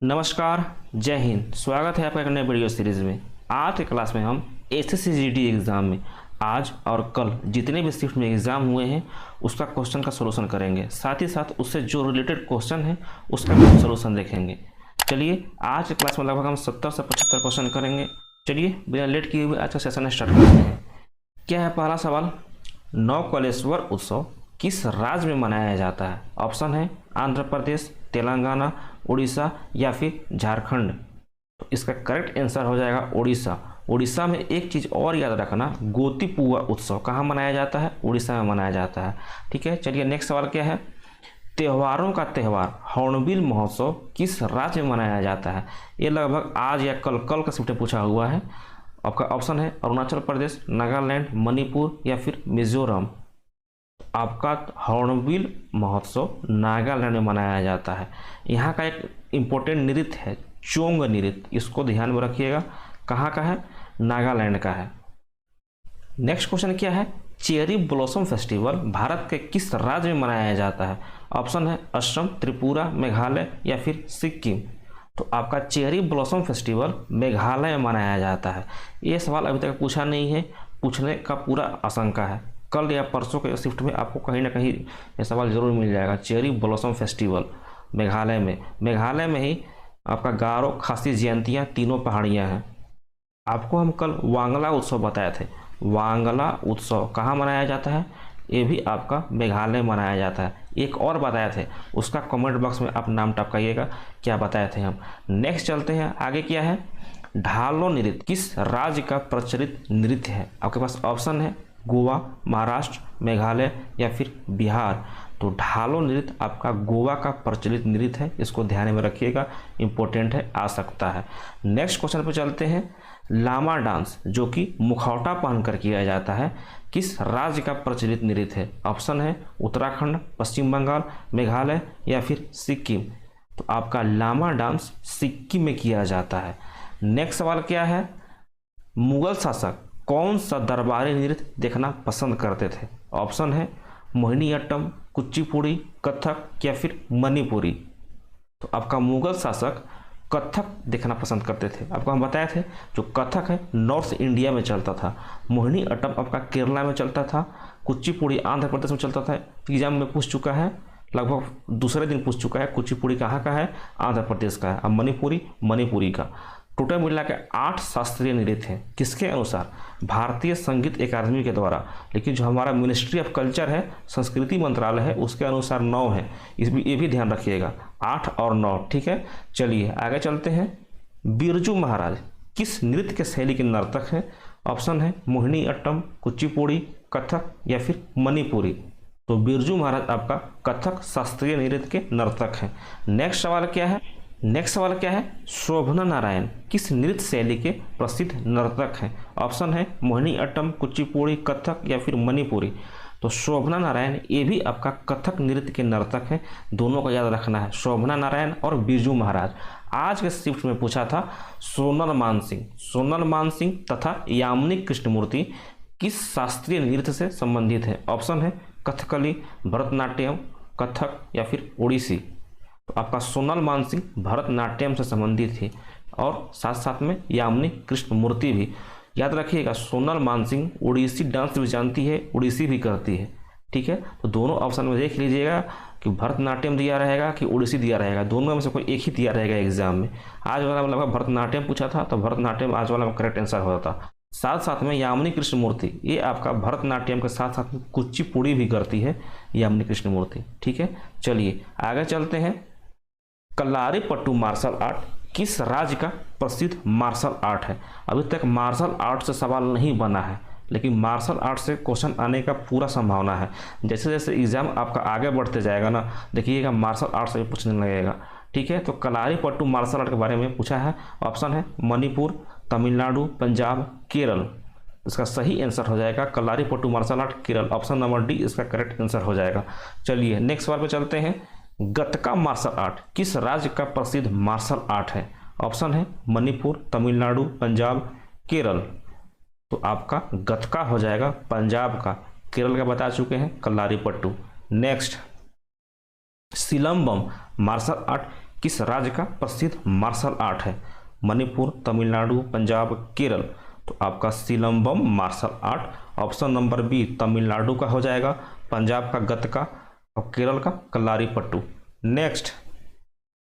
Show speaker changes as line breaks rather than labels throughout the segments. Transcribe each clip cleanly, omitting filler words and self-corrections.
नमस्कार, जय हिंद। स्वागत है आपका एक नए वीडियो सीरीज में। आज के क्लास में हम SSCGD एग्ज़ाम में आज और कल जितने भी शिफ्ट में एग्ज़ाम हुए हैं उसका क्वेश्चन का सलूशन करेंगे। साथ ही साथ उससे जो रिलेटेड क्वेश्चन है उसका भी सलूशन देखेंगे। चलिए, आज के क्लास में लगभग हम 70 से 75 क्वेश्चन करेंगे। चलिए, बिना लेट किए हुए आज का सेशन स्टार्ट करते हैं। क्या है पहला सवाल? नवकलेश्वर उत्सव किस राज्य में मनाया जाता है? ऑप्शन है आंध्र प्रदेश, तेलंगाना, उड़ीसा या फिर झारखंड। तो इसका करेक्ट आंसर हो जाएगा उड़ीसा। उड़ीसा में एक चीज़ और याद रखना, गोतीपुआ उत्सव कहाँ मनाया जाता है? उड़ीसा में मनाया जाता है। ठीक है, चलिए नेक्स्ट सवाल क्या है? त्योहारों का त्यौहार हॉर्नबिल महोत्सव किस राज्य में मनाया जाता है? ये लगभग आज या कल का शिफ्ट पूछा हुआ है। आपका ऑप्शन है अरुणाचल प्रदेश, नागालैंड, मणिपुर या फिर मिजोरम। आपका हॉर्नबिल महोत्सव नागालैंड में मनाया जाता है। यहाँ का एक इम्पोर्टेंट नृत्य है चोंग नृत्य, इसको ध्यान में रखिएगा। कहाँ का है? नागालैंड का है। नेक्स्ट क्वेश्चन क्या है? चेरी ब्लॉसम फेस्टिवल भारत के किस राज्य में मनाया जाता है? ऑप्शन है असम, त्रिपुरा, मेघालय या फिर सिक्किम। तो आपका चेरी ब्लॉसम फेस्टिवल मेघालय में मनाया जाता है। ये सवाल अभी तक पूछा नहीं है, पूछने का पूरा आशंका है। कल या परसों के शिफ्ट में आपको कहीं ना कहीं ये सवाल जरूर मिल जाएगा। चेरी ब्लॉसम फेस्टिवल मेघालय में ही आपका गारो, खासी, जयंतियाँ तीनों पहाड़ियाँ हैं। आपको हम कल वांगला उत्सव बताए थे। वांगला उत्सव कहाँ मनाया जाता है? ये भी आपका मेघालय में मनाया जाता है। एक और बताए थे, उसका कमेंट बॉक्स में आप नाम टपकाइएगा क्या बताए थे हम। नेक्स्ट चलते हैं, आगे क्या है? ढालो नृत्य किस राज्य का प्रचलित नृत्य है? आपके पास ऑप्शन है गोवा, महाराष्ट्र, मेघालय या फिर बिहार। तो ढालो नृत्य आपका गोवा का प्रचलित नृत्य है, इसको ध्यान में रखिएगा, इंपॉर्टेंट है, आ सकता है। नेक्स्ट क्वेश्चन पर चलते हैं। लामा डांस जो कि मुखौटा पहनकर किया जाता है किस राज्य का प्रचलित नृत्य है? ऑप्शन है उत्तराखंड, पश्चिम बंगाल, मेघालय या फिर सिक्किम। तो आपका लामा डांस सिक्किम में किया जाता है। नेक्स्ट सवाल क्या है? मुगल शासक कौन सा दरबारी नृत्य देखना पसंद करते थे? ऑप्शन है मोहिनीअट्टम, कुचिपुड़ी, कथक या फिर मणिपुरी। तो आपका मुगल शासक कथक देखना पसंद करते थे। आपको हम बताए थे जो कथक है नॉर्थ इंडिया में चलता था, मोहिनीअट्टम आपका केरला में चलता था, कुचिपुड़ी आंध्र प्रदेश में चलता था। एग्जाम में पूछ चुका है, लगभग दूसरे दिन पूछ चुका है। कुचिपुड़ी कहाँ का है? आंध्र प्रदेश का है। अब मणिपुरी का। टोटल मिला के 8 शास्त्रीय नृत्य हैं। किसके अनुसार? भारतीय संगीत अकादमी के द्वारा। लेकिन जो हमारा मिनिस्ट्री ऑफ कल्चर है, संस्कृति मंत्रालय है, उसके अनुसार 9 है। ये भी ध्यान रखिएगा, 8 और 9। ठीक है, चलिए आगे चलते हैं। बिरजू महाराज किस नृत्य के शैली के नर्तक हैं? ऑप्शन है मोहिनीअट्टम, कुचिपुड़ी, कथक या फिर मणिपुरी। तो बिरजू महाराज आपका कथक शास्त्रीय नृत्य के नर्तक हैं। नेक्स्ट सवाल क्या है? शोभना नारायण किस नृत्य शैली के प्रसिद्ध नर्तक हैं? ऑप्शन है मोहिनीअट्टम, कुचिपुड़ी, कथक या फिर मणिपुरी। तो शोभना नारायण ये भी आपका कथक नृत्य के नर्तक हैं। दोनों को याद रखना है, शोभना नारायण और बिरजू महाराज। आज के शिफ्ट में पूछा था सोनल मान सिंह तथा यामिनी कृष्णमूर्ति किस शास्त्रीय नृत्य से संबंधित है? ऑप्शन है कथकली, भरतनाट्यम, कथक या फिर ओडिसी। तो आपका सोनल मान सिंह भरतनाट्यम से संबंधित है और साथ साथ में यामिनी कृष्णमूर्ति भी। याद रखिएगा, सोनल मान सिंह ओडिसी डांस भी जानती है, ओडिसी भी करती है। ठीक है, तो दोनों ऑप्शन में देख लीजिएगा कि भरतनाट्यम दिया रहेगा कि ओडिसी दिया रहेगा। दोनों में से कोई एक ही दिया रहेगा एग्जाम में। आज वाला मतलब भरतनाट्यम पूछा था तो भरतनाट्यम आज वाला में करेक्ट आंसर होता। साथ साथ में यामिनी कृष्णमूर्ति ये आपका भरतनाट्यम के साथ साथ में कुचिपुड़ी भी करती है यामिनी कृष्णमूर्ति। ठीक है, चलिए आगे चलते हैं। कलारीपट्टू मार्शल आर्ट किस राज्य का प्रसिद्ध मार्शल आर्ट है? अभी तक मार्शल आर्ट से सवाल नहीं बना है, लेकिन मार्शल आर्ट से क्वेश्चन आने का पूरा संभावना है। जैसे जैसे एग्जाम आपका आगे बढ़ते जाएगा ना, देखिएगा मार्शल आर्ट से भी पूछने लगेगा। ठीक है, तो कलारीपट्टू मार्शल आर्ट के बारे में पूछा है। ऑप्शन है मणिपुर, तमिलनाडु, पंजाब, केरल। इसका सही आंसर हो जाएगा Kalaripayattu martial art Kerala. Option number D इसका करेक्ट आंसर हो जाएगा। चलिए नेक्स्ट सवाल पे चलते हैं। गतका मार्शल आर्ट किस राज्य का प्रसिद्ध मार्शल आर्ट है? ऑप्शन है मणिपुर, तमिलनाडु, पंजाब, केरल। तो आपका गतका हो जाएगा पंजाब का। केरल का बता चुके हैं Kalaripayattu. Next, Silambam martial art किस राज्य का प्रसिद्ध मार्शल आर्ट है? मणिपुर, तमिलनाडु, पंजाब, केरल। तो आपका Silambam martial art. Option number B Tamil Nadu का हो जाएगा, पंजाब का गतका और केरल का Kalaripayattu. Next,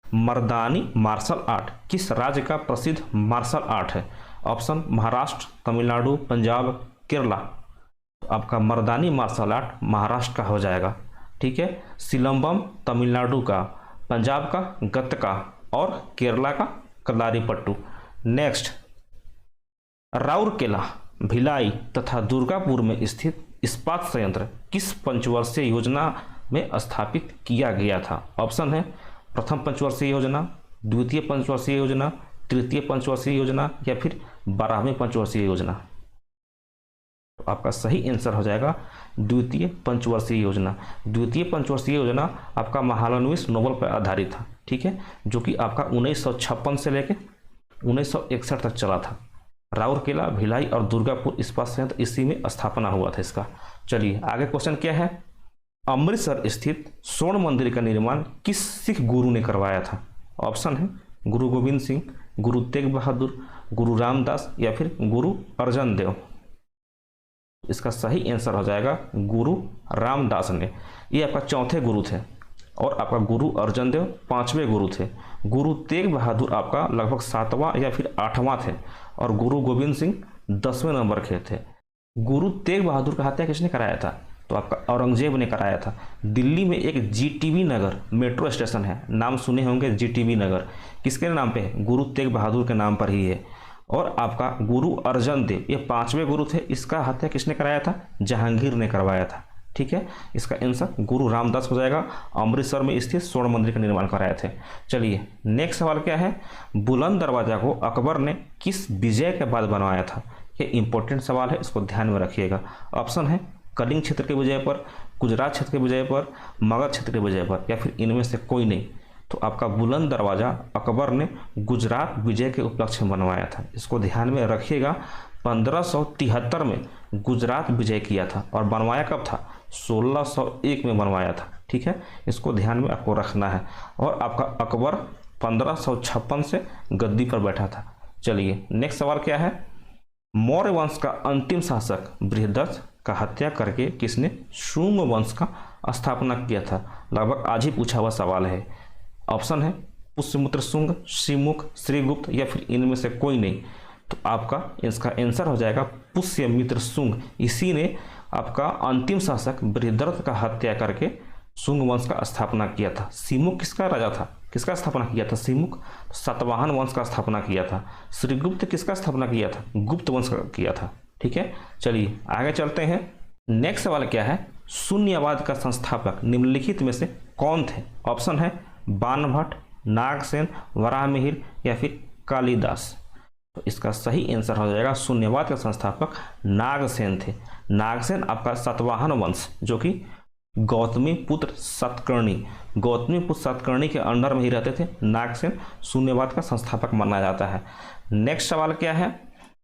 Mardani martial art किस राज्य का प्रसिद्ध मार्शल आर्ट है? ऑप्शन महाराष्ट्र, तमिलनाडु, पंजाब, केरला। तो आपका मर्दानी मार्शल आर्ट महाराष्ट्र का हो जाएगा। ठीक है, सिलंबम तमिलनाडु का, पंजाब का गतका और केरला का कलारीपट्टू। नेक्स्ट, राउरकेला, भिलाई तथा दुर्गापुर में स्थित इस्पात संयंत्र किस पंचवर्षीय योजना में स्थापित किया गया था? ऑप्शन है प्रथम पंचवर्षीय योजना, द्वितीय पंचवर्षीय योजना, तृतीय पंचवर्षीय योजना या फिर 12वीं पंचवर्षीय योजना। तो आपका सही आंसर हो जाएगा द्वितीय पंचवर्षीय योजना। द्वितीय पंचवर्षीय योजना आपका महालनोबिस नोबेल पर आधारित था। ठीक है, जो कि आपका 1956 से लेकर 1961 तक चला था। राउरकेला, भिलाई और दुर्गापुर इस्पात संयंत्र इसी में स्थापना हुआ था इसका। चलिए आगे क्वेश्चन क्या है? अमृतसर स्थित स्वर्ण मंदिर का निर्माण किस सिख गुरु ने करवाया था? ऑप्शन है गुरु गोविंद सिंह, गुरु तेग बहादुर, गुरु रामदास या फिर गुरु अर्जन देव। इसका सही आंसर हो जाएगा गुरु रामदास ने। ये आपका चौथे गुरु थे और आपका गुरु अर्जन देव 5वें गुरु थे। गुरु तेग बहादुर आपका लगभग 7वां या फिर 8वां थे और गुरु गोविंद सिंह 10वें नंबर के थे। गुरु तेग बहादुर का हत्या किसने कराया था? तो आपका औरंगजेब ने कराया था। दिल्ली में एक जीटीबी नगर मेट्रो स्टेशन है, नाम सुने होंगे जीटीबी नगर, किसके नाम पे है? गुरु तेग बहादुर के नाम पर ही है। और आपका गुरु अर्जन देव ये 5वें गुरु थे, इसका हत्या किसने कराया था? जहांगीर ने करवाया था। ठीक है, इसका आंसर गुरु रामदास हो जाएगा। अमृतसर में स्थित स्वर्ण मंदिर का निर्माण कराए थे। चलिए नेक्स्ट सवाल क्या है? बुलंद दरवाजा को अकबर ने किस विजय के बाद बनवाया था? ये इंपॉर्टेंट सवाल है, इसको ध्यान में रखिएगा। ऑप्शन है कलिंग क्षेत्र के विजय पर, गुजरात क्षेत्र के विजय पर, मगध क्षेत्र के विजय पर या फिर इनमें से कोई नहीं। तो आपका बुलंद दरवाजा अकबर ने गुजरात विजय के उपलक्ष्य में बनवाया था। इसको ध्यान में रखिएगा। 1573 में गुजरात विजय किया था और बनवाया कब था? 1601 में बनवाया था। ठीक है, इसको ध्यान में आपको रखना है। और आपका अकबर 1556 से गद्दी पर बैठा था। चलिए नेक्स्ट सवाल क्या है? मौर्य वंश का अंतिम शासक बृहदत्त का हत्या करके किसने शुंग वंश का स्थापना किया था? लगभग आज ही पूछा हुआ सवाल है। ऑप्शन है पुष्यमित्र शुंग, श्रीमुख, श्रीगुप्त या फिर इनमें से कोई नहीं। तो आपका इसका आंसर हो जाएगा पुष्यमित्र शुंग। इसी ने आपका अंतिम शासक बृहदत्त का हत्या करके शुंग वंश का स्थापना किया था। श्रीमुख किसका राजा था? किसका स्थापना किया था? श्रीमुख सातवाहन वंश का स्थापना किया था। श्रीगुप्त किसका स्थापना किया था? गुप्त वंश का किया था। ठीक है, चलिए आगे चलते हैं। नेक्स्ट सवाल क्या है? शून्यवाद का संस्थापक निम्नलिखित में से कौन थे? ऑप्शन है बाणभट्ट, नागसेन, वराहमिहिर या फिर कालिदास। तो इसका सही आंसर हो जाएगा शून्यवाद का संस्थापक नागसेन थे। नागसेन आपका सातवाहन वंश जो कि गौतमी पुत्र सातकर्णी के अंडर में ही रहते थे। नागसेन शून्यवाद का संस्थापक माना जाता है। नेक्स्ट सवाल क्या है?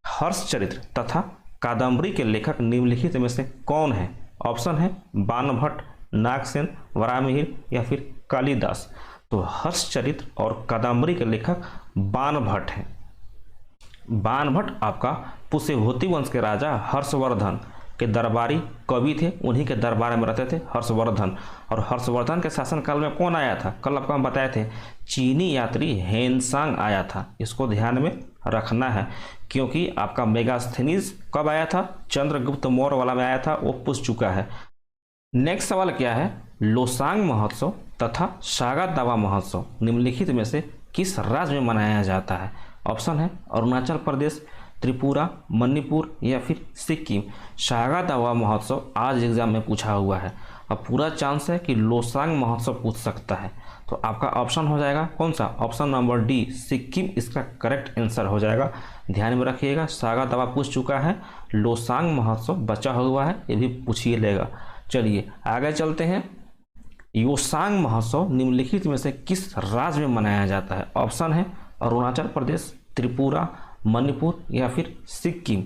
हर्षचरित्र तथा कादम्बरी के लेखक निम्नलिखित में से कौन है? ऑप्शन है बाणभट्ट, नागसेन, वराहमिहिर या फिर कालिदास। तो हर्षचरित्र और कादम्बरी के लेखक बाणभट्ट हैं। बाणभट्ट आपका पुष्यभूति वंश के राजा हर्षवर्धन के दरबारी कवि थे, उन्हीं के दरबार में रहते थे हर्षवर्धन। और हर्षवर्धन के शासनकाल में कौन आया था? कल आपको हम बताए थे चीनी यात्री हेनसांग आया था। इसको ध्यान में रखना है क्योंकि आपका मेगास्थनीज कब आया था? चंद्रगुप्त मौर्य वाला में आया था, वो पूछ चुका है। नेक्स्ट सवाल क्या है? लोसांग महोत्सव तथा सागा दावा महोत्सव निम्नलिखित में से किस राज्य में मनाया जाता है? ऑप्शन है अरुणाचल प्रदेश, त्रिपुरा, मणिपुर या फिर सिक्किम। सागा दावा महोत्सव आज एग्जाम में पूछा हुआ है। अब पूरा चांस है कि लोसांग महोत्सव पूछ सकता है। तो आपका ऑप्शन हो जाएगा कौन सा? ऑप्शन नंबर डी सिक्किम इसका करेक्ट आंसर हो जाएगा। ध्यान में रखिएगा, सागा दावा पूछ चुका है, लोसांग महोत्सव बचा हुआ है, ये भी पूछिए लेगा। चलिए आगे चलते हैं। योसांग महोत्सव निम्नलिखित में से किस राज्य में मनाया जाता है? ऑप्शन है अरुणाचल प्रदेश, त्रिपुरा, मणिपुर या फिर सिक्किम।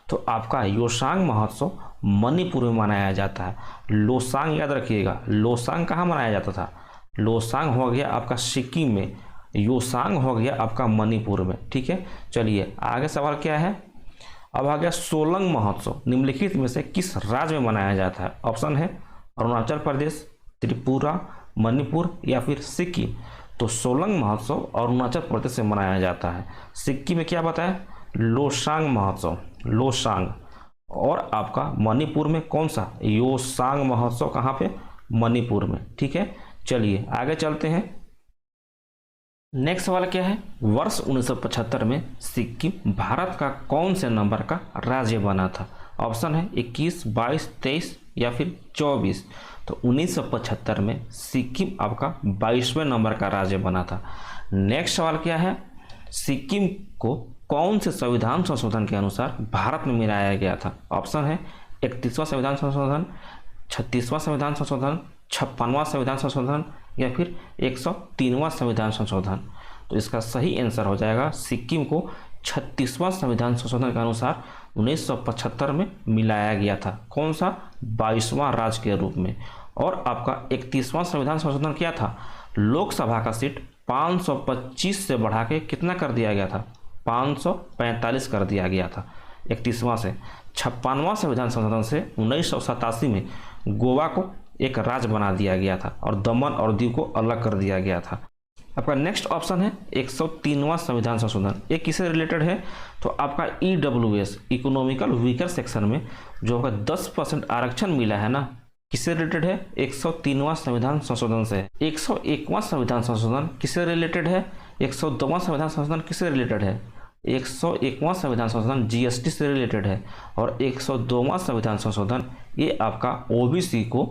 तो आपका योसांग महोत्सव मणिपुर में मनाया जाता है। लोसांग याद रखिएगा, लोसांग कहाँ मनाया जाता था? लोसांग हो गया आपका सिक्किम में योसांग हो गया आपका मणिपुर में। ठीक है, चलिए आगे सवाल क्या है। अब आ गया सोलंग महोत्सव निम्नलिखित में से किस राज्य में मनाया जाता है। ऑप्शन है अरुणाचल प्रदेश, त्रिपुरा, मणिपुर या फिर सिक्किम। तो सोलंग महोत्सव अरुणाचल प्रदेश में मनाया जाता है। सिक्किम में क्या बताया, लोसांग महोत्सव, लोसांग। और आपका मणिपुर में कौन सा, योसांग महोत्सव, कहाँ पे, मणिपुर में। ठीक है, चलिए आगे चलते हैं। नेक्स्ट सवाल क्या है, वर्ष 1975 में सिक्किम भारत का कौन से नंबर का राज्य बना था। ऑप्शन है 21, 22, 23 या फिर 24। तो 1975 में सिक्किम आपका 22वें नंबर का राज्य बना था। नेक्स्ट सवाल क्या है, सिक्किम को कौन से संविधान संशोधन के अनुसार भारत में मिलाया गया था। ऑप्शन है 31वां संविधान संशोधन, 36वां संविधान संशोधन, 56वां संविधान संशोधन या फिर 103वां संविधान संशोधन। तो इसका सही आंसर हो जाएगा सिक्किम को 36वां संविधान संशोधन के अनुसार 1975 में मिलाया गया था। कौन सा, 22वां राज्य के रूप में। और आपका 31वां संविधान संशोधन क्या था, लोकसभा का सीट 525 से बढ़ा के कितना कर दिया गया था, 545 कर दिया गया था 31वां से। 56वां संविधान संशोधन से 1987 में गोवा को एक राज्य बना दिया गया था और दमन और दीव को अलग कर दिया गया था। आपका नेक्स्ट ऑप्शन है 103वां संविधान संशोधन। ये किससे रिलेटेड है, तो आपका EWS इकोनॉमिकल वीकर सेक्शन में जो आपका 10% आरक्षण मिला है ना, किससे रिलेटेड है, 103वां संविधान संशोधन से। 101वां संविधान संशोधन किससे रिलेटेड है, 102वां संविधान संशोधन किससे रिलेटेड है, 101वां संविधान संशोधन GST से रिलेटेड है। और 102वां संविधान संशोधन ये आपका OBC को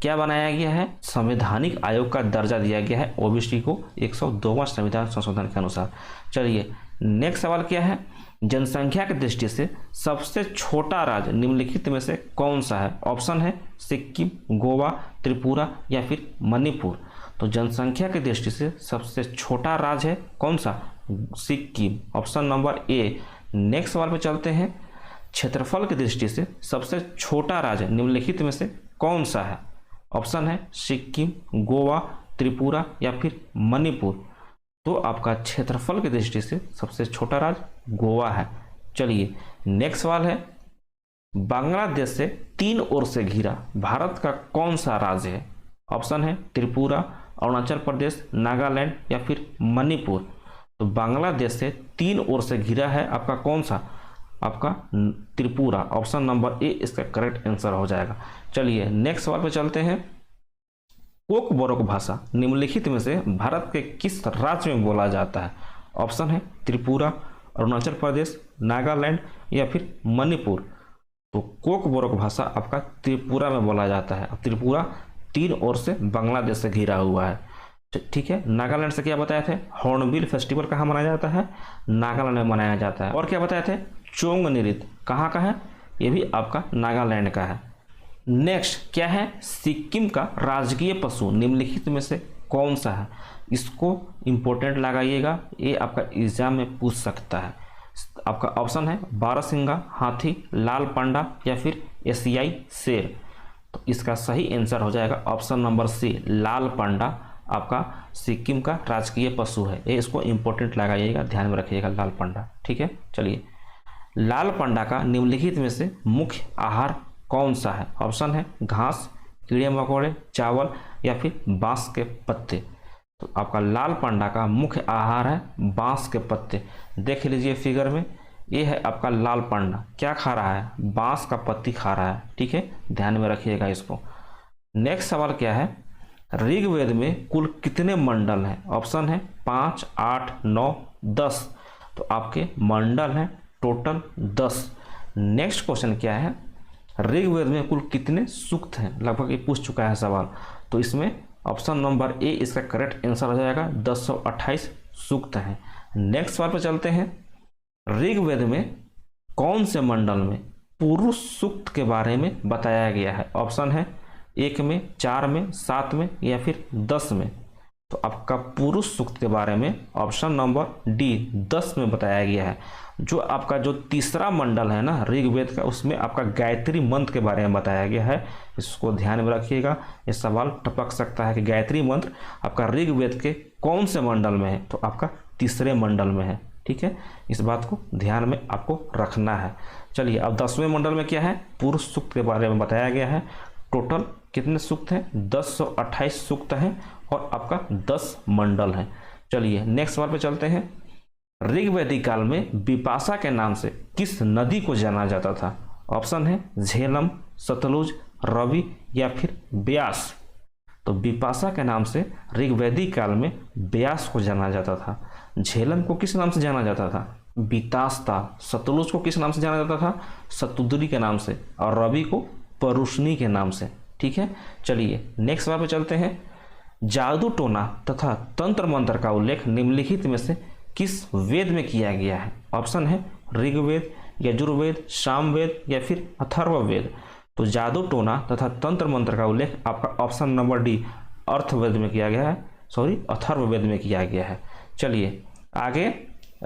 क्या बनाया गया है, संवैधानिक आयोग का दर्जा दिया गया है OBC को 102वां संविधान संशोधन के अनुसार। चलिए नेक्स्ट सवाल क्या है, जनसंख्या की दृष्टि से सबसे छोटा राज्य निम्नलिखित में से कौन सा है। ऑप्शन है सिक्किम, गोवा, त्रिपुरा या फिर मणिपुर। तो जनसंख्या की दृष्टि से सबसे छोटा राज्य है कौन सा, Sikkim, option number A. Next सवाल पे चलते हैं, क्षेत्रफल की दृष्टि से सबसे छोटा राज्य निम्नलिखित में से कौन सा है। ऑप्शन है सिक्किम, गोवा, त्रिपुरा या फिर मणिपुर। तो आपका क्षेत्रफल की दृष्टि से सबसे छोटा राज्य गोवा है। चलिए नेक्स्ट सवाल है, बांग्लादेश से 3 ओर से घिरा भारत का कौन सा राज्य है। ऑप्शन है त्रिपुरा, अरुणाचल प्रदेश, नागालैंड या फिर मणिपुर। तो बांग्लादेश से 3 ओर से घिरा है आपका कौन सा, आपका त्रिपुरा, ऑप्शन नंबर ए इसका करेक्ट आंसर हो जाएगा। चलिए नेक्स्ट सवाल पे चलते हैं, कोक बोरोक भाषा निम्नलिखित में से भारत के किस राज्य में बोला जाता है। ऑप्शन है त्रिपुरा, अरुणाचल प्रदेश, नागालैंड या फिर मणिपुर। तो कोक बोरोक भाषा आपका त्रिपुरा में बोला जाता है। अब त्रिपुरा 3 ओर से बांग्लादेश से घिरा हुआ है। ठीक है, नागालैंड से क्या बताए थे, हॉर्नबिल फेस्टिवल कहाँ मनाया जाता है, नागालैंड में मनाया जाता है। और क्या बताए थे, चोंग नृत्य कहाँ का है, ये भी आपका नागालैंड का है। नेक्स्ट क्या है, सिक्किम का राजकीय पशु निम्नलिखित में से कौन सा है। इसको इंपॉर्टेंट लगाइएगा, ये आपका एग्जाम में पूछ सकता है। आपका ऑप्शन है बारहसिंगा हाथी, लाल पांडा या फिर एशियाई शेर। तो इसका सही आंसर हो जाएगा ऑप्शन नंबर सी, लाल पांडा आपका सिक्किम का राजकीय पशु है। ये इसको इंपॉर्टेंट लगाइएगा, ध्यान में रखिएगा लाल पांडा। ठीक है, चलिए लाल पांडा का निम्नलिखित में से मुख्य आहार कौन सा है। ऑप्शन है घास, कीड़े मकोड़े, चावल या फिर बांस के पत्ते। तो आपका लाल पांडा का मुख्य आहार है बांस के पत्ते। देख लीजिए फिगर में, ये है आपका लाल पांडा, क्या खा रहा है, बांस का पत्ती खा रहा है। ठीक है, ध्यान में रखिएगा इसको। नेक्स्ट सवाल क्या है, ऋग्वेद में कुल कितने मंडल हैं। ऑप्शन है 5, 8, 9, 10। तो आपके मंडल हैं टोटल 10। नेक्स्ट क्वेश्चन क्या है, ऋग्वेद में कुल कितने सूक्त हैं, लगभग ये पूछ चुका है सवाल। तो इसमें ऑप्शन नंबर ए इसका करेक्ट आंसर हो जाएगा, 1028 सूक्त हैं। नेक्स्ट सवाल पर चलते हैं, ऋग्वेद में कौन से मंडल में पुरुष सूक्त के बारे में बताया गया है। ऑप्शन है 1 में, 4 में, 7 में या फिर 10 में। तो आपका पुरुष सूक्त के बारे में ऑप्शन नंबर डी 10 में बताया गया है। जो आपका जो तीसरा मंडल है ना ऋग्वेद का, उसमें आपका गायत्री मंत्र के बारे में बताया गया है। इसको ध्यान में रखिएगा, ये सवाल टपक सकता है कि गायत्री मंत्र आपका ऋग्वेद के कौन से मंडल में है, तो आपका तीसरे मंडल में है। ठीक है, इस बात को ध्यान में आपको रखना है। चलिए अब 10वें मंडल में क्या है, पुरुष सूक्त के बारे में बताया गया है। टोटल कितने सूक्त हैं, 1028 सूक्त हैं और आपका 10 मंडल हैं। चलिए नेक्स्ट सवाल पे चलते हैं। ऋग्वैदिक काल में बिपाशा के नाम से किस नदी को जाना जाता था? ऑप्शन है झेलम, सतलुज, रवि या फिर ब्यास। तो बिपाशा के नाम से ऋग्वैदिक काल में ब्यास को जाना जाता था। झेलम को किस नाम से जाना जाता था? बीतास्ता। सतलुज को किस नाम से जाना जाता था? सतुद्री के नाम से। और रवि को परुष्णी के नाम से। ठीक है, चलिए नेक्स्ट सवाल पे चलते हैं। जादू टोना तथा तंत्र मंत्र का उल्लेख निम्नलिखित में से किस वेद में किया गया है? ऑप्शन है ऋग्वेद, यजुर्वेद, सामवेद या फिर अथर्ववेद। तो जादू टोना तथा तंत्र मंत्र का उल्लेख आपका ऑप्शन नंबर डी अर्थवेद में किया गया है, अथर्ववेद में किया गया है। चलिए आगे,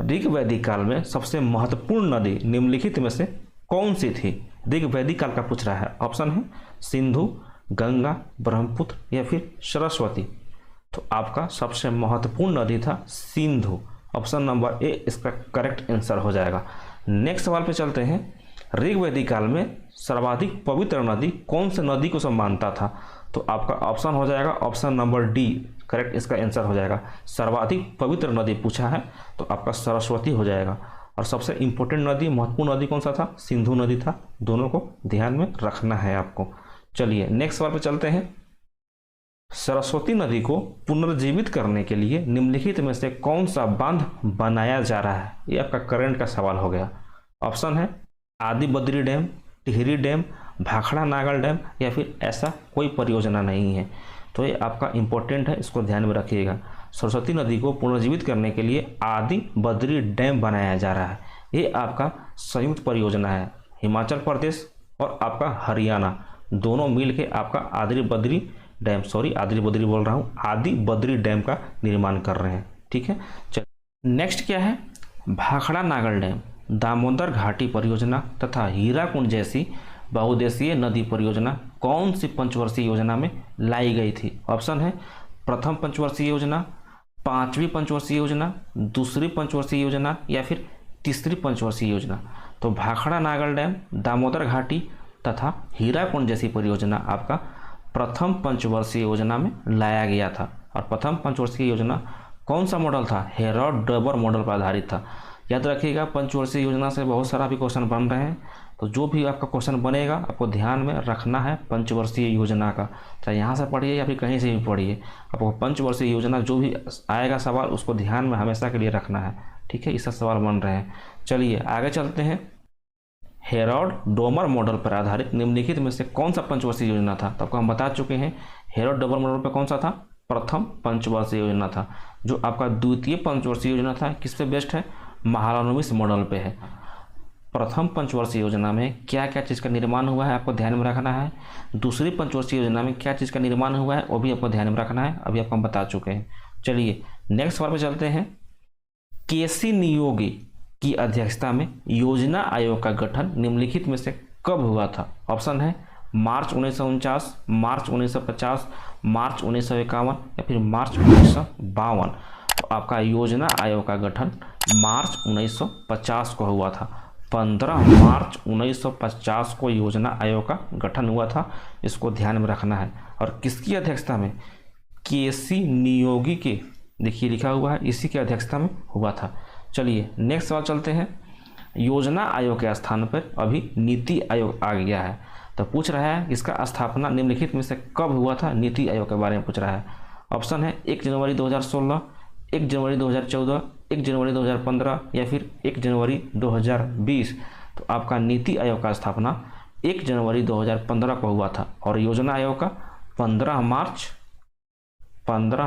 ऋग्वैदिक काल में सबसे महत्वपूर्ण नदी निम्नलिखित में से कौन सी थी? ऋग्वैदिक काल का पूछ रहा है। ऑप्शन है सिंधु, गंगा, ब्रह्मपुत्र या फिर सरस्वती। तो आपका सबसे महत्वपूर्ण नदी था सिंधु। ऑप्शन नंबर ए इसका करेक्ट आंसर हो जाएगा। नेक्स्ट सवाल पे चलते हैं। ऋग्वैदिक काल में सर्वाधिक पवित्र नदी कौन से नदी को सब मानता था? तो आपका ऑप्शन हो जाएगा ऑप्शन नंबर डी करेक्ट इसका आंसर हो जाएगा। सर्वाधिक पवित्र नदी पूछा है तो आपका सरस्वती हो जाएगा। और सबसे इंपॉर्टेंट नदी, महत्वपूर्ण नदी कौन सा था? सिंधु नदी था। दोनों को ध्यान में रखना है आपको। चलिए नेक्स्ट सवाल पे चलते हैं। सरस्वती नदी को पुनर्जीवित करने के लिए निम्नलिखित में से कौन सा बांध बनाया जा रहा है? ये आपका करंट का सवाल हो गया। ऑप्शन है Adi Badri dam, Tehri dam, Bhakra Nangal dam या फिर ऐसा कोई परियोजना नहीं है। तो ये आपका इंपॉर्टेंट है, इसको ध्यान में रखिएगा। सरस्वती नदी को पुनर्जीवित करने के लिए आदि बद्री डैम बनाया जा रहा है। ये आपका संयुक्त परियोजना है। हिमाचल प्रदेश और आपका हरियाणा दोनों मिल के आपका आदि बद्री डैम का निर्माण कर रहे हैं। ठीक है, चलिए नेक्स्ट क्या है। भाखड़ा नागल डैम, दामोदर घाटी परियोजना तथा हीराकुंड जैसी बहुउद्देशीय नदी परियोजना कौन सी पंचवर्षीय योजना में लाई गई थी? ऑप्शन है प्रथम पंचवर्षीय योजना, पांचवी पंचवर्षीय योजना, दूसरी पंचवर्षीय योजना या फिर तीसरी पंचवर्षीय योजना। तो भाखड़ा नागल डैम, दामोदर घाटी तथा हीराकुंड जैसी परियोजना आपका प्रथम पंचवर्षीय योजना में लाया गया था। और प्रथम पंचवर्षीय योजना कौन सा मॉडल था? हेरोड-डोबर मॉडल पर आधारित था। याद रखिएगा, पंचवर्षीय योजना से बहुत सारा भी क्वेश्चन बन रहे हैं, तो जो भी आपका क्वेश्चन बनेगा आपको ध्यान में रखना है पंचवर्षीय योजना का। चाहे यहाँ से पढ़िए या फिर कहीं से भी पढ़िए, आपको पंचवर्षीय योजना जो भी आएगा सवाल उसको ध्यान में हमेशा के लिए रखना है। ठीक है, इससे सवाल बन रहे हैं। चलिए आगे चलते हैं। हेरोड-डोबर मॉडल पर आधारित निम्नलिखित में से कौन सा पंचवर्षीय योजना था? तो आपको हम बता चुके हैं हेरोड-डोबर मॉडल पर कौन सा था? प्रथम पंचवर्षीय योजना था। जो आपका द्वितीय पंचवर्षीय योजना था किस पे बेस्ड है? महालनोबिस मॉडल पे है। प्रथम पंचवर्षीय योजना में क्या क्या चीज़ का निर्माण हुआ है आपको ध्यान में रखना है। दूसरी पंचवर्षीय योजना में क्या चीज़ का निर्माण हुआ है वो भी आपको ध्यान में रखना है, अभी आपको हम बता चुके हैं। चलिए नेक्स्ट सवाल पे चलते हैं। केसी नियोगी की अध्यक्षता में योजना आयोग का गठन निम्नलिखित में से कब हुआ था? ऑप्शन है मार्च 1949, मार्च 1950, मार्च 1951 या फिर मार्च 1952। तो आपका योजना आयोग का गठन मार्च 1950 को हुआ था। 15 मार्च 1950 को योजना आयोग का गठन हुआ था, इसको ध्यान में रखना है। और किसकी अध्यक्षता में? केसी नियोगी के, देखिए लिखा हुआ है, इसी की अध्यक्षता में हुआ था। चलिए नेक्स्ट सवाल चलते हैं। योजना आयोग के स्थान पर अभी नीति आयोग आ गया है, तो पूछ रहा है इसका स्थापना निम्नलिखित में से कब हुआ था? नीति आयोग के बारे में पूछ रहा है। ऑप्शन है 1 जनवरी 2016, 1 जनवरी 2014, 1 जनवरी 2015 या फिर 1 जनवरी 2020। तो आपका नीति आयोग का स्थापना 1 जनवरी 2015 को हुआ था और योजना आयोग का 15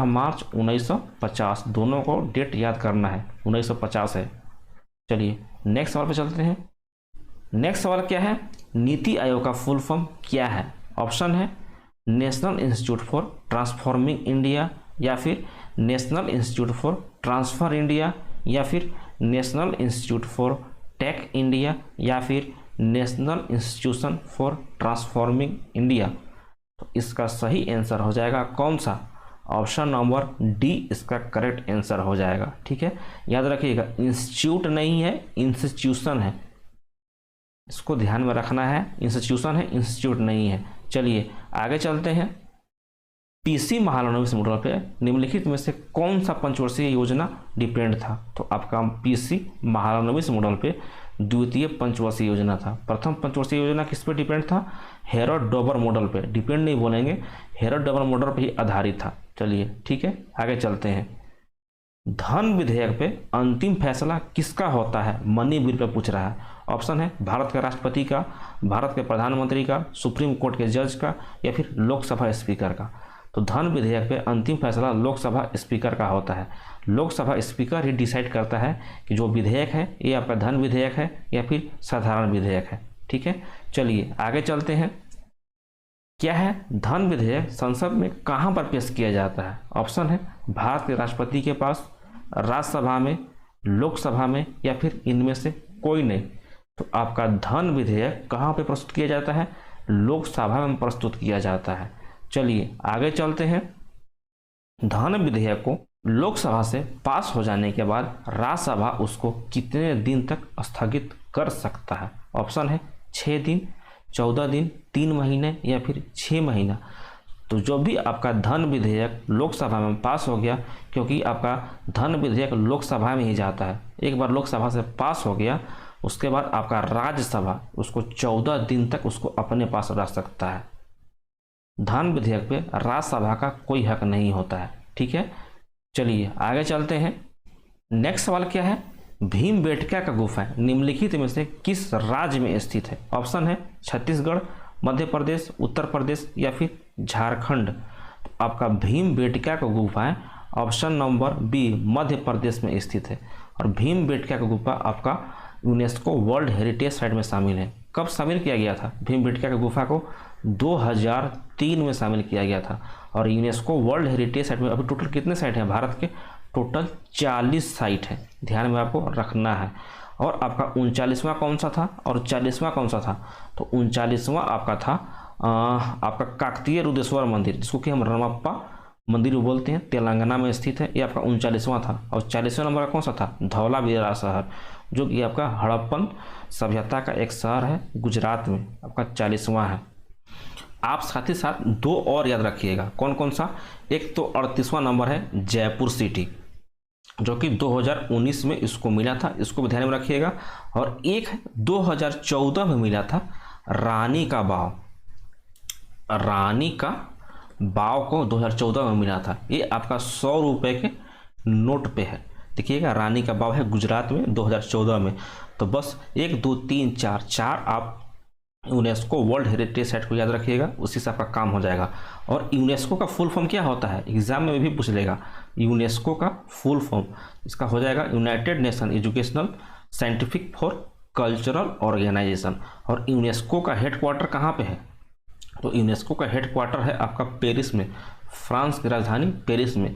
मार्च 1950। दोनों को डेट याद करना है, 1950 है। चलिए नेक्स्ट सवाल पे चलते हैं। नेक्स्ट सवाल क्या है? नीति आयोग का फुल फॉर्म क्या है? ऑप्शन है national institute for transforming India या फिर national institute for transfer India, या फिर national institute for tech India, या फिर national institution for transforming India. तो इसका सही आंसर हो जाएगा कौन सा? ऑप्शन नंबर डी इसका करेक्ट आंसर हो जाएगा। ठीक है, याद रखिएगा इंस्टीट्यूट नहीं है, इंस्टीट्यूशन है, इसको ध्यान में रखना है। इंस्टीट्यूशन है, इंस्टीट्यूट नहीं है। चलिए आगे चलते हैं। पीसी महालनोबिस मॉडल पे निम्नलिखित में से कौन सा पंचवर्षीय योजना डिपेंड था? तो आपका पीसी महालनोबिस मॉडल पे द्वितीय पंचवर्षीय योजना था। प्रथम पंचवर्षीय योजना किस पे डिपेंड था? हेरोड डोबर मॉडल पे। डिपेंड नहीं बोलेंगे, हेरोड डोबर मॉडल पे ही आधारित था। चलिए ठीक है, आगे चलते हैं। धन विधेयक पे अंतिम फैसला किसका होता है? मनी बिल पे पूछ रहा है। ऑप्शन है भारत के राष्ट्रपति का, भारत के प्रधानमंत्री का, सुप्रीम कोर्ट के जज का, या फिर लोकसभा स्पीकर का। तो धन विधेयक पे अंतिम फैसला लोकसभा स्पीकर का होता है। लोकसभा स्पीकर ही डिसाइड करता है कि जो विधेयक है ये आपका धन विधेयक है या फिर साधारण विधेयक है। ठीक है, चलिए आगे चलते हैं। क्या है? धन विधेयक संसद में कहाँ पर पेश किया जाता है? ऑप्शन है भारत के राष्ट्रपति के पास, राज्यसभा में, लोकसभा में, या फिर इनमें से कोई नहीं। तो आपका धन विधेयक कहाँ पे प्रस्तुत किया जाता है? लोकसभा में प्रस्तुत किया जाता है। चलिए आगे चलते हैं। धन विधेयक को लोकसभा से पास हो जाने के बाद राज्यसभा उसको कितने दिन तक स्थगित कर सकता है? ऑप्शन है 6 दिन, 14 दिन, 3 महीने, या फिर 6 महीना। तो जो भी आपका धन विधेयक लोकसभा में पास हो गया, क्योंकि आपका धन विधेयक लोकसभा में ही जाता है, एक बार लोकसभा से पास हो गया उसके बाद आपका राज्यसभा उसको 14 दिन तक उसको अपने पास रख सकता है। धन विधेयक पे राज्यसभा का कोई हक नहीं होता है। ठीक है, चलिए आगे चलते हैं। नेक्स्ट सवाल क्या है? भीमबेटका का गुफा निम्नलिखित में से किस राज्य में स्थित है? ऑप्शन है छत्तीसगढ़, मध्य प्रदेश, उत्तर प्रदेश, या फिर झारखंड। तो आपका भीमबेटका का गुफा है option number B Madhya Pradesh में स्थित है। और भीमबेटका का गुफा आपका यूनेस्को वर्ल्ड हेरिटेज साइट में शामिल है। कब शामिल किया गया था भीमबेटका की गुफा को? 2003 में शामिल किया गया था। और यूनेस्को वर्ल्ड हेरिटेज साइट में अभी टोटल कितने साइट हैं भारत के? टोटल 40 साइट है, ध्यान में आपको रखना है। और आपका 39वां कौन सा था और 40वां कौन सा था? तो 39वां आपका था आपका काकतीय रुद्रेश्वर मंदिर, जिसको कि हम रमप्पा मंदिर बोलते हैं, तेलंगाना में स्थित है। ये आपका 39वां था। और 40वें नंबर का कौन सा था? धौलावीरा शहर, जो कि आपका हड़प्पन सभ्यता का एक शहर है गुजरात में, आपका 40वां है। आप साथ ही साथ 2 और याद रखिएगा। कौन कौन सा? एक तो 38वां नंबर है जयपुर सिटी, जो कि 2019 में इसको मिला था, इसको भी ध्यान में रखिएगा। और एक 2014 में मिला था रानी का बाव। रानी का बाव को 2014 में मिला था। ये आपका 100 रुपये के नोट पे है, देखिएगा। रानी का बाव है गुजरात में 2014 में। तो बस 1 2 3 4 आप यूनेस्को वर्ल्ड हेरिटेज साइट को याद रखिएगा, उसी से आपका काम हो जाएगा। और यूनेस्को का फुल फॉर्म क्या होता है? एग्जाम में भी पूछ लेगा। यूनेस्को का फुल फॉर्म इसका हो जाएगा united nation educational scientific for cultural organisation. और यूनेस्को का हेडक्वार्टर कहाँ पे है? तो यूनेस्को का हेडक्वार्टर है आपका पेरिस में, फ्रांस की राजधानी पेरिस में।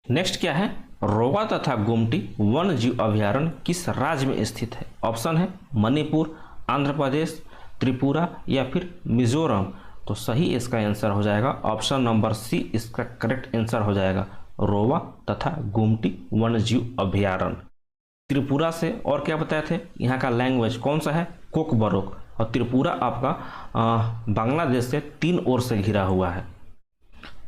नेक्स्ट क्या है? रोवा तथा गोमटी वन जीव अभ्यारण्य किस राज्य में स्थित है? ऑप्शन है मणिपुर, आंध्र प्रदेश, त्रिपुरा, या फिर मिजोरम। तो सही इसका आंसर हो जाएगा ऑप्शन नंबर सी, इसका करेक्ट आंसर हो जाएगा रोवा तथा गोमटी वन जीव अभ्यारण्य। त्रिपुरा से और क्या बताए थे? यहाँ का लैंग्वेज कौन सा है? कोकबरोक। और त्रिपुरा आपका बांग्लादेश से 3 ओर से घिरा हुआ है।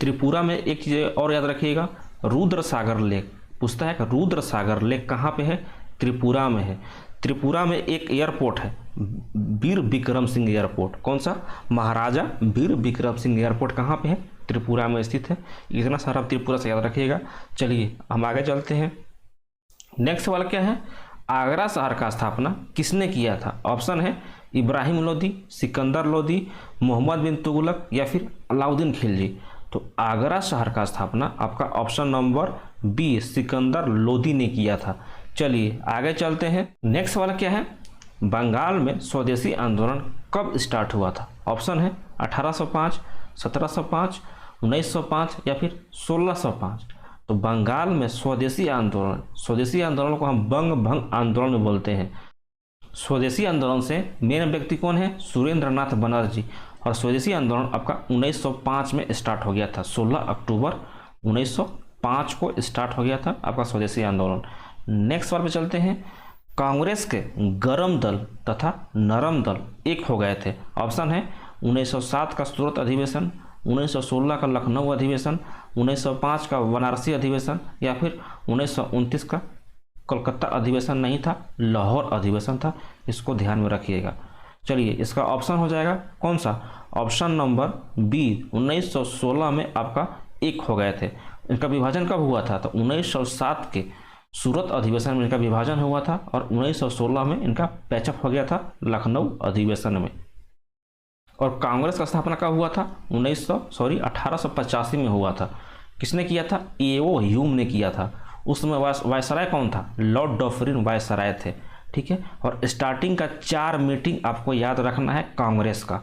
त्रिपुरा में एक चीज़ और याद रखिएगा, रुद्र सागर लेक पूछता है कि रुद्र सागर लेक कहाँ पे है? त्रिपुरा में है। त्रिपुरा में एक एयरपोर्ट है वीर विक्रम सिंह एयरपोर्ट। कौन सा? महाराजा वीर विक्रम सिंह एयरपोर्ट कहाँ पे है? त्रिपुरा में स्थित है। इतना सारा त्रिपुरा से याद रखिएगा। चलिए हम आगे चलते हैं। नेक्स्ट सवाल क्या है? आगरा शहर का स्थापना किसने किया था? ऑप्शन है इब्राहिम लोदी, सिकंदर लोदी, मोहम्मद बिन तुगलक, या फिर अलाउद्दीन खिलजी। तो आगरा शहर का स्थापना आपका option number B Sikandar Lodi ने किया था। चलिए आगे चलते हैं। नेक्स्ट सवाल क्या है? बंगाल में स्वदेशी आंदोलन कब स्टार्ट हुआ था? ऑप्शन है 1805, 1705, 1905, या फिर 1605। तो बंगाल में स्वदेशी आंदोलन को हम बंग भंग आंदोलन में बोलते हैं। स्वदेशी आंदोलन से मेन व्यक्ति कौन है? सुरेंद्र नाथ बनर्जी। और स्वदेशी आंदोलन आपका 1905 में स्टार्ट हो गया था, 16 अक्टूबर 1905 को स्टार्ट हो गया था आपका स्वदेशी आंदोलन। नेक्स्ट सवाल पे चलते हैं। कांग्रेस के गरम दल तथा नरम दल एक हो गए थे। ऑप्शन है 1907 का सूरत अधिवेशन, 1916 का लखनऊ अधिवेशन, 1905 का बनारसी अधिवेशन, या फिर 1929 का कोलकाता अधिवेशन नहीं था, लाहौर अधिवेशन था। इसको ध्यान में रखिएगा। चलिए, इसका ऑप्शन हो जाएगा कौन सा? ऑप्शन नंबर बी, 1916 में आपका एक हो गए थे। इनका विभाजन कब हुआ था? तो 1907 के सूरत अधिवेशन में इनका विभाजन हुआ था और 1916 में इनका पैचअप हो गया था लखनऊ अधिवेशन में। और कांग्रेस का स्थापना कब हुआ था? 1885 में हुआ था। किसने किया था? एओ ह्यूम ने किया था। उसमें वायसराय कौन था? लॉर्ड डॉफरिन वायसराय थे। ठीक है। और स्टार्टिंग का 4 मीटिंग आपको याद रखना है कांग्रेस का।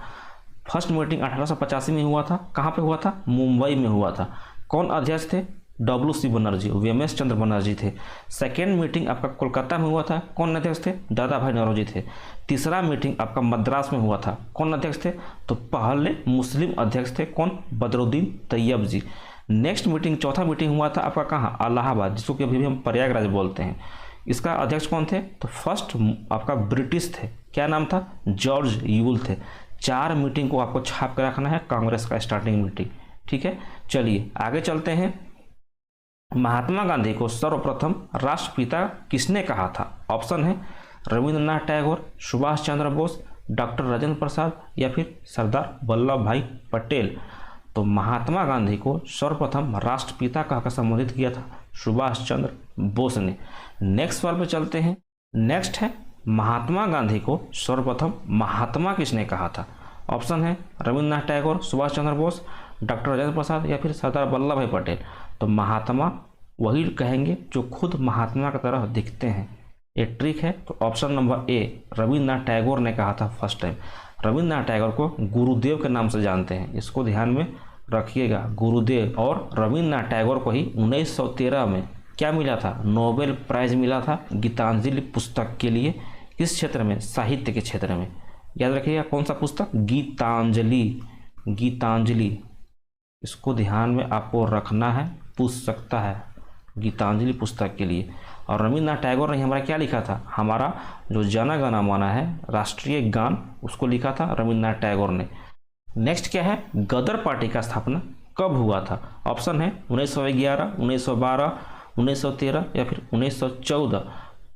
फर्स्ट मीटिंग 1885 में हुआ था। कहाँ पे हुआ था? मुंबई में हुआ था। कौन अध्यक्ष थे? WC बनर्जी, वेमेश चंद्र बनर्जी थे। सेकेंड मीटिंग आपका कोलकाता में हुआ था। कौन अध्यक्ष थे? दादा भाई नौरोजी थे। तीसरा मीटिंग आपका मद्रास में हुआ था। कौन अध्यक्ष थे? तो पहले मुस्लिम अध्यक्ष थे। कौन? बदरुद्दीन तैयब जी। नेक्स्ट मीटिंग, चौथा मीटिंग हुआ था आपका कहाँ? इलाहाबाद, जिसको कि अभी भी हम प्रयागराज बोलते हैं। इसका अध्यक्ष कौन थे? तो फर्स्ट आपका ब्रिटिश थे। क्या नाम था? जॉर्ज यूल थे। 4 मीटिंग को आपको छाप कर रखना है, कांग्रेस का स्टार्टिंग मीटिंग। ठीक है। चलिए आगे चलते हैं। महात्मा गांधी को सर्वप्रथम राष्ट्रपिता किसने कहा था? ऑप्शन है रविंद्रनाथ टैगोर, सुभाष चंद्र बोस, डॉक्टर राजेंद्र प्रसाद, या फिर सरदार वल्लभ भाई पटेल। तो महात्मा गांधी को सर्वप्रथम राष्ट्रपिता कहकर संबोधित किया था सुभाष चंद्र बोस ने। नेक्स्ट सवाल पर चलते हैं। नेक्स्ट है महात्मा गांधी को सर्वप्रथम महात्मा किसने कहा था? ऑप्शन है रविंद्रनाथ टैगोर, सुभाष चंद्र बोस, डॉक्टर राजेंद्र प्रसाद, या फिर सरदार वल्लभ भाई पटेल। तो महात्मा वही कहेंगे जो खुद महात्मा की तरह दिखते हैं। ये ट्रिक है। तो option number A, Rabindranath Tagore ने कहा था फर्स्ट टाइम। रविंद्रनाथ टैगोर को गुरुदेव के नाम से जानते हैं, इसको ध्यान में रखिएगा, गुरुदेव। और रविंद्रनाथ टैगोर को ही 1913 में क्या मिला था? नोबेल प्राइज मिला था गीतांजलि पुस्तक के लिए। किस क्षेत्र में? साहित्य के क्षेत्र में। याद रखिएगा कौन सा पुस्तक? गीतांजलि। गीतांजलि, इसको ध्यान में आपको रखना है, पूछ सकता है गीतांजलि पुस्तक के लिए। और रविंद्रनाथ टैगोर ने हमारा क्या लिखा था? हमारा जो जन गण मन है, राष्ट्रीय गान, उसको लिखा था रविंद्रनाथ टैगोर ने। नेक्स्ट क्या है? गदर पार्टी का स्थापना कब हुआ था? ऑप्शन है 1911, 1912, 1913, या फिर 1914।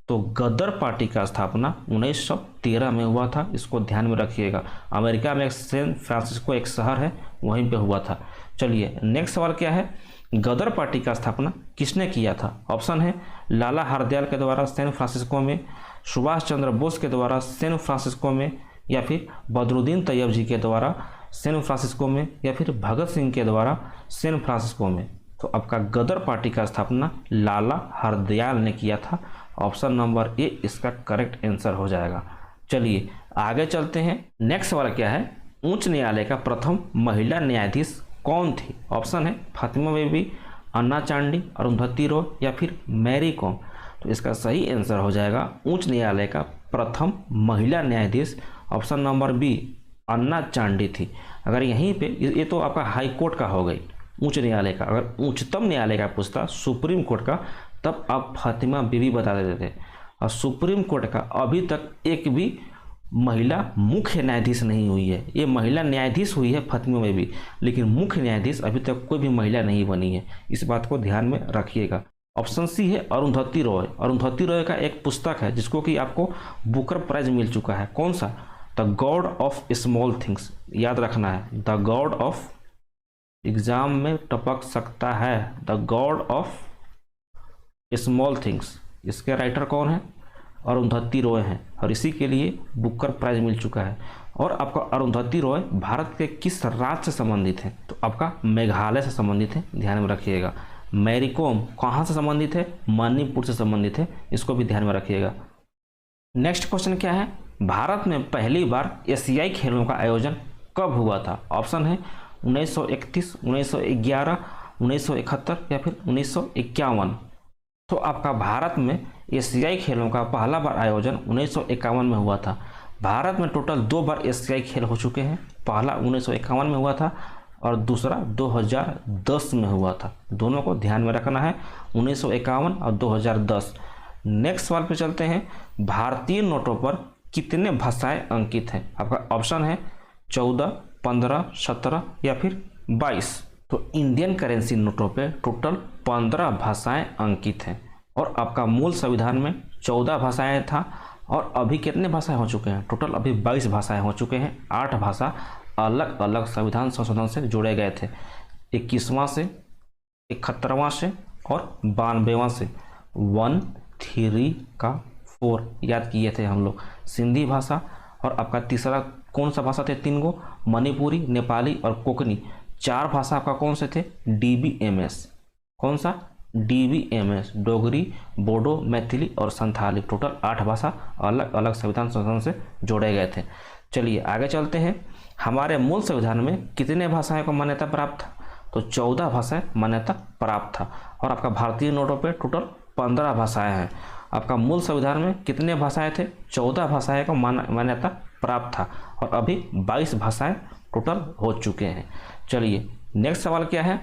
तो गदर पार्टी का स्थापना 1913 में हुआ था। इसको ध्यान में रखिएगा। अमेरिका में सैन फ्रांसिस्को एक शहर है, वहीं पे हुआ था। चलिए नेक्स्ट सवाल क्या है? गदर पार्टी का स्थापना किसने किया था? ऑप्शन है लाला हरदयाल के द्वारा सैन फ्रांसिस्को में, सुभाष चंद्र बोस के द्वारा सैन फ्रांसिस्को में, या फिर बदरुद्दीन तैयब जी के द्वारा सैन फ्रांसिस्को में, या फिर भगत सिंह के द्वारा सैन फ्रांसिस्को में। तो आपका गदर पार्टी का स्थापना लाला हरदयाल ने किया था। ऑप्शन नंबर ए इसका करेक्ट आंसर हो जाएगा। चलिए आगे चलते हैं। नेक्स्ट सवाल क्या है? उच्च न्यायालय का प्रथम महिला न्यायाधीश कौन थी? ऑप्शन है फातिमा बीबी, अन्ना चांडी, अरुंधति रॉय, या फिर मैरी कॉम। तो इसका सही आंसर हो जाएगा उच्च न्यायालय का प्रथम महिला न्यायाधीश ऑप्शन नंबर बी, अन्ना चांडी थी। अगर यहीं पे, ये तो आपका हाई कोर्ट का हो गई, उच्च न्यायालय का। अगर उच्चतम न्यायालय का पूछता, सुप्रीम कोर्ट का, तब आप फातिमा बीबी बता देते थे। और सुप्रीम कोर्ट का अभी तक एक भी महिला मुख्य न्यायाधीश नहीं हुई है। ये महिला न्यायाधीश हुई है फातिमा बीबी, लेकिन मुख्य न्यायाधीश अभी तक कोई भी महिला नहीं बनी है। इस बात को ध्यान में रखिएगा। ऑप्शन सी है अरुंधति रॉय। अरुंधति रॉय का एक पुस्तक है जिसको कि आपको बुकर प्राइज मिल चुका है। कौन सा? The God of small things. याद रखना है, द गॉड ऑफ, एग्जाम में टपक सकता है, the God of small things. इसके राइटर कौन है? अरुंधति रॉय हैं, और इसी के लिए बुकर प्राइज मिल चुका है। और आपका अरुंधति रॉय भारत के किस राज्य से संबंधित है? तो आपका मेघालय से संबंधित है, ध्यान में रखिएगा। मैरी कॉम कहाँ से संबंधित है? मणिपुर से संबंधित है, इसको भी ध्यान में रखिएगा। नेक्स्ट क्वेश्चन क्या है? भारत में पहली बार एशियाई खेलों का आयोजन कब हुआ था? ऑप्शन है 1931, 1911, 1971 या फिर 1951? तो आपका भारत में एशियाई खेलों का पहला बार आयोजन 1951 में हुआ था। भारत में टोटल 2 बार एशियाई खेल हो चुके हैं। पहला 1951 में हुआ था और दूसरा 2010 में हुआ था। दोनों को ध्यान में रखना है, 1951 और 2010। नेक्स्ट सवाल पे चलते हैं। भारतीय नोटों पर कितने भाषाएं अंकित हैं? आपका ऑप्शन है 14, 15, 17 या फिर 22। तो इंडियन करेंसी नोटों पे टोटल 15 भाषाएं अंकित हैं और आपका मूल संविधान में 14 भाषाएं था और अभी कितने भाषाएं हो चुके हैं? टोटल अभी 22 भाषाएं हो चुके हैं। 8 भाषा अलग अलग संविधान संशोधन से जोड़े गए थे, 21वां से, 71वां से और 92वां से। 1, 3 का 4 याद किए थे हम लोग। सिंधी भाषा और आपका तीसरा कौन सा भाषा थे? 3 गो, मणिपुरी, नेपाली और कोंकणी। 4 भाषा आपका कौन से थे? DBMS। कौन सा? DBMS, डोगरी, बोडो, मैथिली और संथाली। टोटल 8 भाषा अलग अलग संविधान संशोधन से जोड़े गए थे। चलिए आगे चलते हैं। हमारे मूल संविधान में कितने भाषाएं को मान्यता प्राप्त था? तो 14 भाषाएं मान्यता प्राप्त था और आपका भारतीय नोटों पे टोटल 15 भाषाएं हैं। आपका मूल संविधान में कितने भाषाएं थे? 14 भाषाएं को मान्यता प्राप्त था और अभी 22 भाषाएं टोटल हो चुके हैं। चलिए नेक्स्ट सवाल क्या है?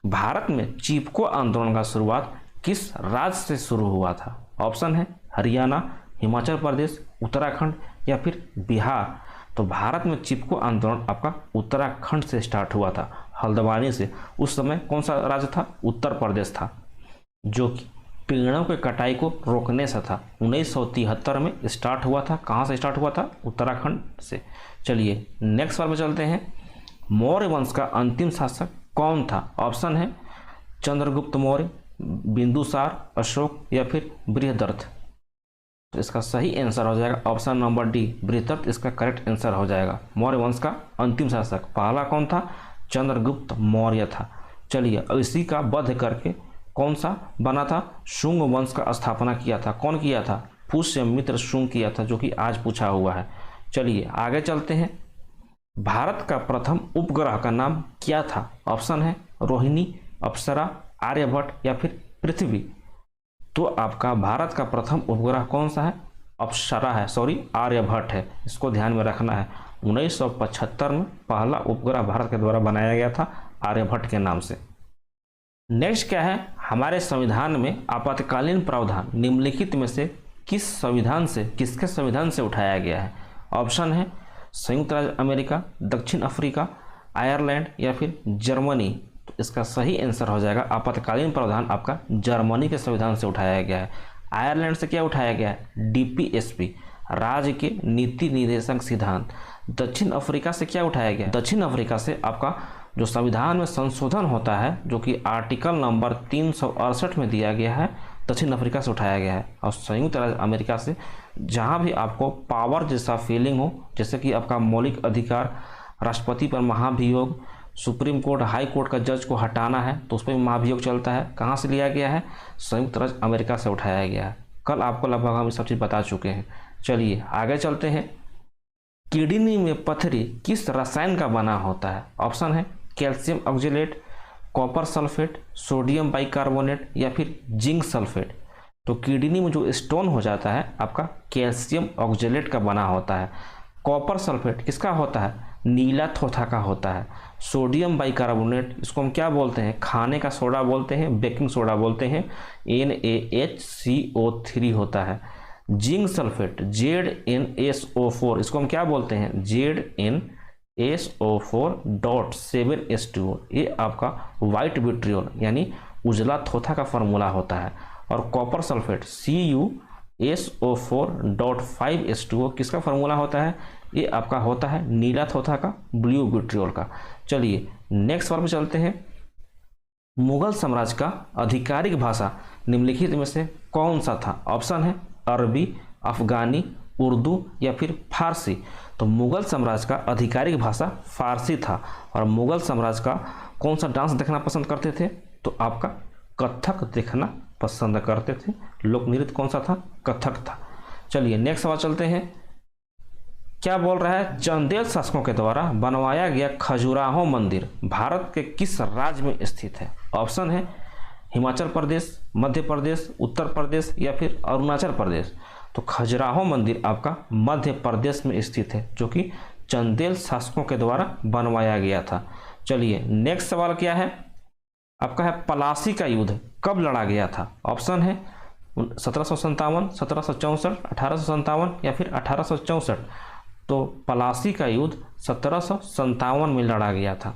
भारत में चिपको आंदोलन का शुरुआत किस राज्य से शुरू हुआ था? ऑप्शन है हरियाणा, हिमाचल प्रदेश, उत्तराखंड या फिर बिहार। तो भारत में चिपको आंदोलन आपका उत्तराखंड से स्टार्ट हुआ था, हल्द्वानी से। उस समय कौन सा राज्य था? उत्तर प्रदेश था, जो कि पेड़ों के कटाई को रोकने से था। 1973 में स्टार्ट हुआ था। कहाँ से स्टार्ट हुआ था? उत्तराखंड से। चलिए नेक्स्ट सवाल पे चलते हैं। मौर्य वंश का अंतिम शासक कौन था? ऑप्शन है चंद्रगुप्त मौर्य, बिंदुसार, अशोक या फिर बृहदर्थ। तो इसका सही आंसर हो जाएगा ऑप्शन नंबर डी, बृहदर्थ इसका करेक्ट आंसर हो जाएगा। मौर्य वंश का अंतिम शासक पहला कौन था? चंद्रगुप्त मौर्य था। चलिए इसी का वध करके कौन सा बना था? शुंग वंश का स्थापना किया था। कौन किया था? पुष्यमित्र शुंग किया था, जो कि आज पूछा हुआ है। चलिए आगे चलते हैं। भारत का प्रथम उपग्रह का नाम क्या था? ऑप्शन है रोहिणी, अप्सरा, आर्यभट्ट या फिर पृथ्वी। तो आपका भारत का प्रथम उपग्रह कौन सा है? अप्सरा है, सॉरी आर्यभट्ट है। इसको ध्यान में रखना है। 1975 में पहला उपग्रह भारत के द्वारा बनाया गया था आर्यभट्ट के नाम से। नेक्स्ट क्या है? हमारे संविधान में आपातकालीन प्रावधान निम्नलिखित में से किसके संविधान से उठाया गया है? ऑप्शन है संयुक्त राज्य अमेरिका, दक्षिण अफ्रीका, आयरलैंड या फिर जर्मनी। तो इसका सही आंसर हो जाएगा आपातकालीन प्रावधान आपका जर्मनी के संविधान से उठाया गया है। आयरलैंड से क्या उठाया गया है? DPSP, राज्य के नीति निर्देशक सिद्धांत। दक्षिण अफ्रीका से क्या उठाया गया? दक्षिण अफ्रीका से आपका जो संविधान में संशोधन होता है, जो कि आर्टिकल नंबर 368 में दिया गया है, दक्षिण अफ्रीका से उठाया गया है। और संयुक्त राज्य अमेरिका से जहाँ भी आपको पावर जैसा फीलिंग हो, जैसे कि आपका मौलिक अधिकार, राष्ट्रपति पर महाभियोग, सुप्रीम कोर्ट, हाई कोर्ट का जज को हटाना है तो उस पर भी महाभियोग चलता है। कहाँ से लिया गया है? संयुक्त राज्य अमेरिका से उठाया गया है। कल आपको लगभग हम सब चीज़ बता चुके हैं। चलिए आगे चलते हैं। किडनी में पथरी किस रसायन का बना होता है? ऑप्शन है calcium oxalate, copper sulphate, sodium bicarbonate या फिर जिंक सल्फेट। तो किडनी में जो स्टोन हो जाता है आपका कैल्शियम ऑक्जेलेट का बना होता है। कॉपर सल्फेट किसका होता है? नीला थोथा का होता है। सोडियम बाइकार्बोनेट इसको हम क्या बोलते हैं? खाने का सोडा बोलते हैं, बेकिंग सोडा बोलते हैं, NaHCO3 होता है। जिंक सल्फेट ZnSO4 इसको हम क्या बोलते हैं? ZnSO4.7H2O। ये आपका वाइट विट्रियोल यानी उजला थोथा का फॉर्मूला होता है। और कॉपर सल्फेट CuSO4.5H2O किसका फॉर्मूला होता है? ये आपका होता है नीला थोथा का, ब्लू विट्रियोल का। चलिए नेक्स्ट सवाल पे चलते हैं। मुगल साम्राज्य का आधिकारिक भाषा निम्नलिखित में से कौन सा था? ऑप्शन है अरबी, अफगानी, उर्दू या फिर फारसी। तो मुगल साम्राज्य का आधिकारिक भाषा फारसी था। और मुगल साम्राज्य का कौन सा डांस देखना पसंद करते थे? तो आपका कथक देखना पसंद करते थे। लोक नृत्य कौन सा था? कथक था। चलिए नेक्स्ट सवाल चलते हैं। क्या बोल रहा है, चंदेल शासकों के द्वारा बनवाया गया खजुराहो मंदिर भारत के किस राज्य में स्थित है? ऑप्शन है हिमाचल प्रदेश, मध्य प्रदेश, उत्तर प्रदेश या फिर अरुणाचल प्रदेश। तो खजुराहो मंदिर आपका मध्य प्रदेश में स्थित है, जो कि चंदेल शासकों के द्वारा बनवाया गया था। चलिए नेक्स्ट सवाल क्या है आपका है, पलासी का युद्ध कब लड़ा गया था? ऑप्शन है 1757, 1764, 1857 या फिर 1864। तो पलासी का युद्ध 1757 में लड़ा गया था।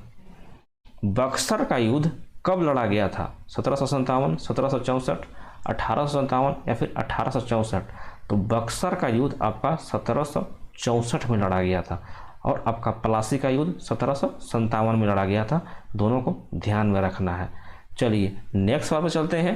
बक्सर का युद्ध कब लड़ा गया था? 1757, 1764, 1857 या फिर 1864। तो बक्सर का युद्ध आपका 1764 में लड़ा गया था और आपका पलासी का युद्ध 1757 में लड़ा गया था। दोनों को ध्यान में रखना है। चलिए नेक्स्ट सवाल पर चलते हैं।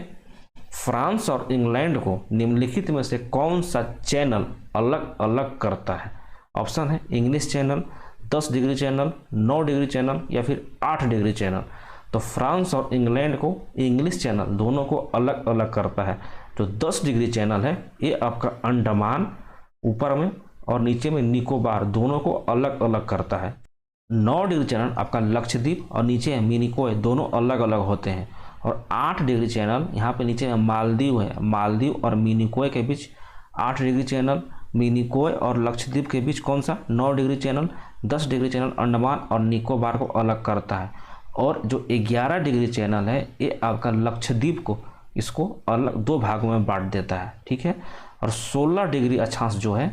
फ्रांस और इंग्लैंड को निम्नलिखित में से कौन सा चैनल अलग अलग करता है? ऑप्शन है English channel, 10 degree channel, 9 degree channel या फिर 8 डिग्री चैनल। तो फ्रांस और इंग्लैंड को इंग्लिश चैनल दोनों को अलग अलग करता है। जो 10 डिग्री चैनल है ये आपका अंडमान ऊपर में और नीचे में निकोबार दोनों को अलग अलग करता है। 9 डिग्री चैनल आपका लक्षद्वीप और नीचे मिनिकोय दोनों अलग अलग होते हैं। और 8 डिग्री चैनल यहाँ पे नीचे में मालदीव है, मालदीव और मिनिकोय के बीच 8 डिग्री चैनल, मिनिकोय और लक्षद्वीप के बीच कौन सा 9 degree channel, 10 degree channel Andaman और निकोबार को अलग करता है। और जो 11 डिग्री चैनल है ये आपका लक्षद्वीप को इसको अलग 2 भागों में बांट देता है, ठीक है। और 16 डिग्री अक्षांश जो है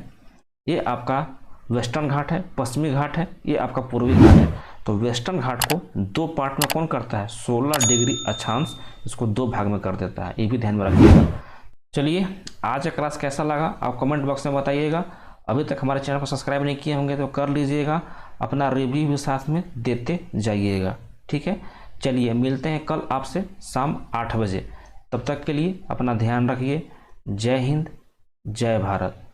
ये आपका वेस्टर्न घाट है, पश्चिमी घाट है, ये आपका पूर्वी घाट है। तो वेस्टर्न घाट को 2 पार्ट में कौन करता है? 16 डिग्री अक्षांश इसको 2 भाग में कर देता है, ये भी ध्यान में रखिएगा। चलिए आज का क्लास कैसा लगा आप कमेंट बॉक्स में बताइएगा। अभी तक हमारे चैनल को सब्सक्राइब नहीं किए होंगे तो कर लीजिएगा, अपना रिव्यू भी साथ में देते जाइएगा, ठीक है। चलिए मिलते हैं कल आपसे शाम 8 बजे। तब तक के लिए अपना ध्यान रखिए। जय हिंद, जय भारत।